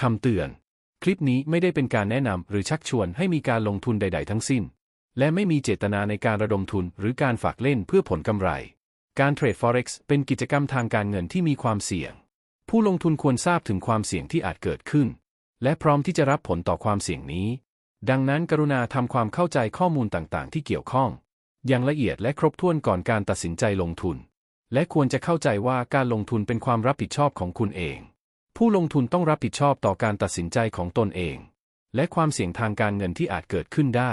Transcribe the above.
คำเตือนคลิปนี้ไม่ได้เป็นการแนะนำหรือชักชวนให้มีการลงทุนใดๆทั้งสิ้นและไม่มีเจตนาในการระดมทุนหรือการฝากเล่นเพื่อผลกำไรการเทรด Forex เป็นกิจกรรมทางการเงินที่มีความเสี่ยงผู้ลงทุนควรทราบถึงความเสี่ยงที่อาจเกิดขึ้นและพร้อมที่จะรับผลต่อความเสี่ยงนี้ดังนั้นกรุณาทำความเข้าใจข้อมูลต่างๆที่เกี่ยวข้องอย่างละเอียดและครบถ้วนก่อนการตัดสินใจลงทุนและควรจะเข้าใจว่าการลงทุนเป็นความรับผิดชอบของคุณเองผู้ลงทุนต้องรับผิดชอบต่อการตัดสินใจของตนเองและความเสี่ยงทางการเงินที่อาจเกิดขึ้นได้